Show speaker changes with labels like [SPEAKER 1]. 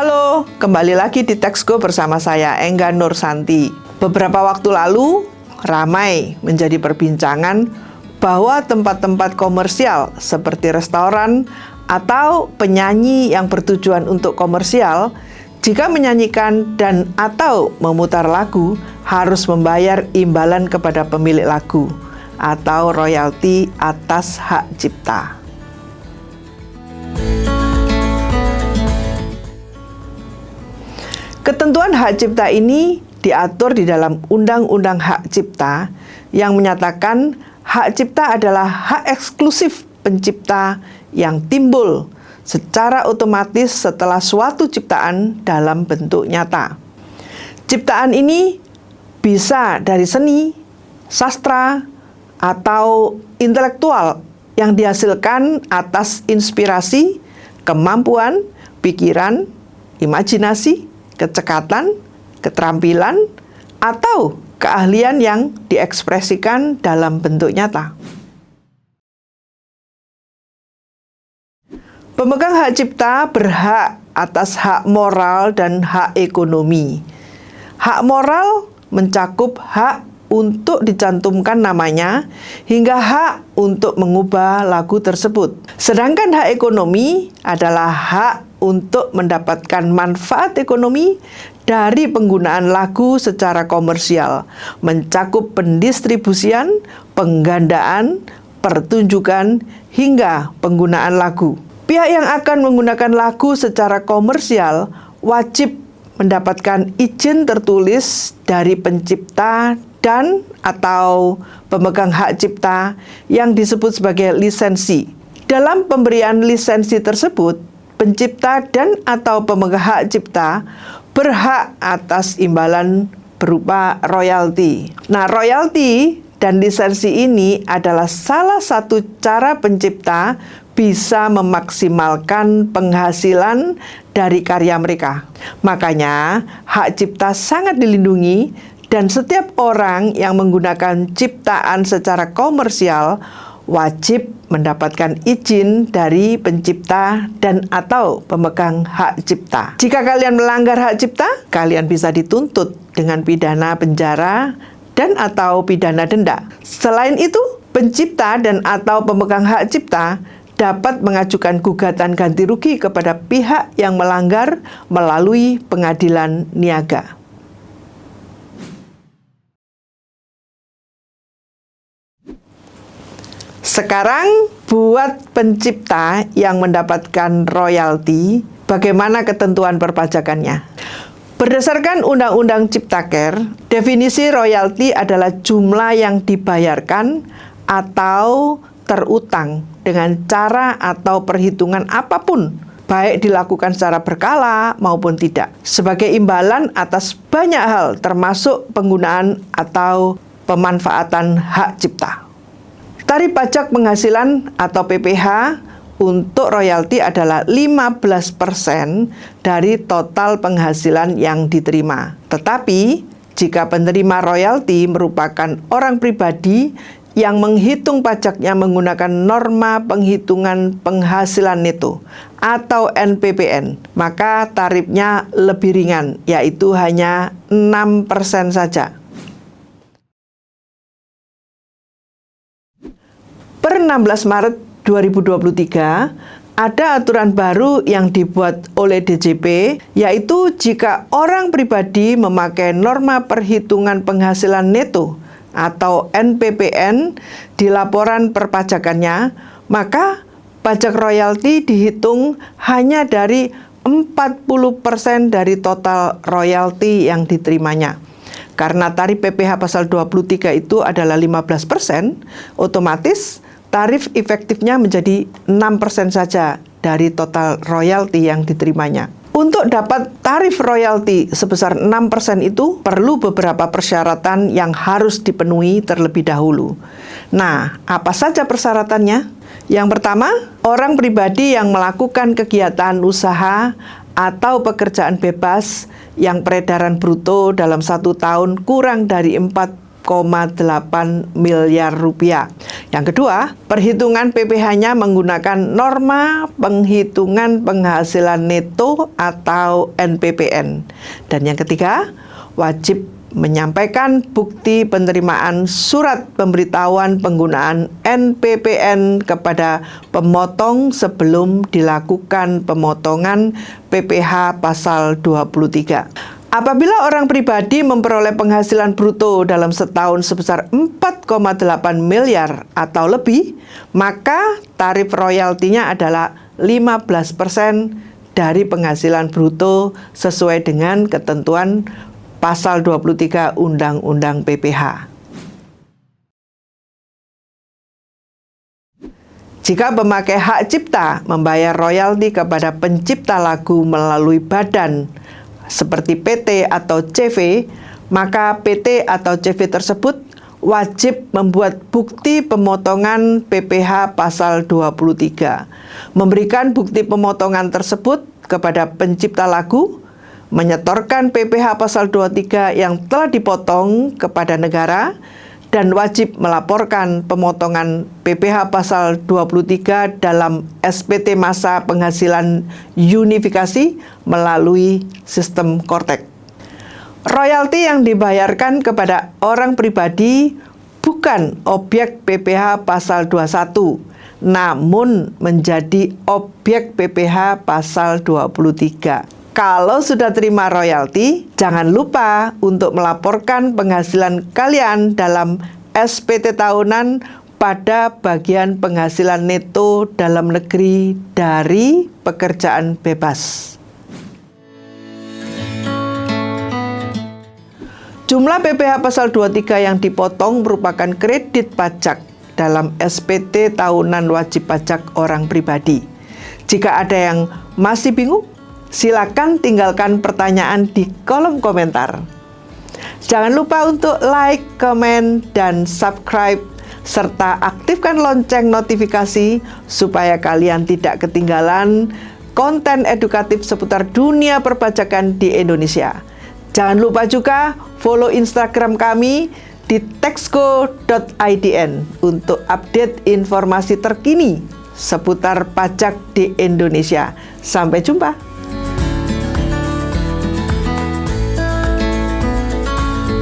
[SPEAKER 1] Halo, kembali lagi di Textgo bersama saya, Engga Nursanti. Beberapa waktu lalu, ramai menjadi perbincangan bahwa tempat-tempat komersial seperti restoran atau penyanyi yang bertujuan untuk komersial, jika menyanyikan dan atau memutar lagu, harus membayar imbalan kepada pemilik lagu atau royalti atas hak cipta. Ketentuan hak cipta ini diatur di dalam Undang-Undang Hak Cipta yang menyatakan hak cipta adalah hak eksklusif pencipta yang timbul secara otomatis setelah suatu ciptaan dalam bentuk nyata. Ciptaan ini bisa dari seni, sastra, atau intelektual yang dihasilkan atas inspirasi, kemampuan, pikiran, imajinasi, kecekatan, keterampilan, atau keahlian yang diekspresikan dalam bentuk nyata. Pemegang hak cipta berhak atas hak moral dan hak ekonomi. Hak moral mencakup hak untuk dicantumkan namanya hingga hak untuk mengubah lagu tersebut. Sedangkan hak ekonomi adalah hak untuk mendapatkan manfaat ekonomi dari penggunaan lagu secara komersial, mencakup pendistribusian, penggandaan, pertunjukan, hingga penggunaan lagu. Pihak yang akan menggunakan lagu secara komersial wajib mendapatkan izin tertulis dari pencipta dan atau pemegang hak cipta yang disebut sebagai lisensi. Dalam pemberian lisensi tersebut, pencipta dan atau pemegang hak cipta berhak atas imbalan berupa royalti. Nah, royalti dan lisensi ini adalah salah satu cara pencipta bisa memaksimalkan penghasilan dari karya mereka. Makanya, hak cipta sangat dilindungi dan setiap orang yang menggunakan ciptaan secara komersial wajib mendapatkan izin dari pencipta dan atau pemegang hak cipta. Jika kalian melanggar hak cipta, kalian bisa dituntut dengan pidana penjara dan atau pidana denda. Selain itu, pencipta dan atau pemegang hak cipta dapat mengajukan gugatan ganti rugi kepada pihak yang melanggar melalui pengadilan niaga. Sekarang, buat pencipta yang mendapatkan royalti, bagaimana ketentuan perpajakannya? Berdasarkan Undang-Undang Ciptaker, definisi royalti adalah jumlah yang dibayarkan atau terutang dengan cara atau perhitungan apapun, baik dilakukan secara berkala maupun tidak, sebagai imbalan atas banyak hal termasuk penggunaan atau pemanfaatan hak cipta. Tarif pajak penghasilan atau PPh untuk royalti adalah 15% dari total penghasilan yang diterima. Tetapi, jika penerima royalti merupakan orang pribadi yang menghitung pajaknya menggunakan norma penghitungan penghasilan neto atau NPPN, maka tarifnya lebih ringan, yaitu hanya 6% saja. Per 16 Maret 2023, ada aturan baru yang dibuat oleh DJP, yaitu jika orang pribadi memakai norma perhitungan penghasilan neto atau NPPN di laporan perpajakannya, maka pajak royalti dihitung hanya dari 40% dari total royalti yang diterimanya. Karena tarif PPh pasal 23 itu adalah 15%, otomatis tarif efektifnya menjadi 6% saja dari total royalti yang diterimanya. Untuk dapat tarif royalti sebesar 6% itu perlu beberapa persyaratan yang harus dipenuhi terlebih dahulu. Nah, apa saja persyaratannya? Yang pertama, orang pribadi yang melakukan kegiatan usaha atau pekerjaan bebas yang peredaran bruto dalam 1 tahun kurang dari 40 miliar rupiah. Yang kedua, perhitungan PPh-nya menggunakan norma penghitungan penghasilan neto atau NPPN. Dan yang ketiga, wajib menyampaikan bukti penerimaan surat pemberitahuan penggunaan NPPN kepada pemotong sebelum dilakukan pemotongan PPh pasal 23. Apabila orang pribadi memperoleh penghasilan bruto dalam setahun sebesar 4,8 miliar atau lebih, maka tarif royaltinya adalah 15% dari penghasilan bruto sesuai dengan ketentuan Pasal 23 Undang-Undang PPh. Jika pemakai hak cipta membayar royalti kepada pencipta lagu melalui badan seperti PT atau CV, maka PT atau CV tersebut wajib membuat bukti pemotongan PPh pasal 23, memberikan bukti pemotongan tersebut kepada pencipta lagu, menyetorkan PPh pasal 23 yang telah dipotong kepada negara, dan wajib melaporkan pemotongan PPh pasal 23 dalam SPT masa penghasilan unifikasi melalui sistem Kortek. Royalti yang dibayarkan kepada orang pribadi bukan objek PPh pasal 21, namun menjadi objek PPh pasal 23. Kalau sudah terima royalti, jangan lupa untuk melaporkan penghasilan kalian dalam SPT tahunan pada bagian penghasilan neto dalam negeri dari pekerjaan bebas. Jumlah PPh pasal 23 yang dipotong merupakan kredit pajak dalam SPT tahunan wajib pajak orang pribadi. Jika ada yang masih bingung, silakan tinggalkan pertanyaan di kolom komentar. Jangan lupa untuk like, komen, dan subscribe, serta aktifkan lonceng notifikasi supaya kalian tidak ketinggalan konten edukatif seputar dunia perpajakan di Indonesia. Jangan lupa juga follow Instagram kami di texco.idn untuk update informasi terkini seputar pajak di Indonesia. Sampai jumpa!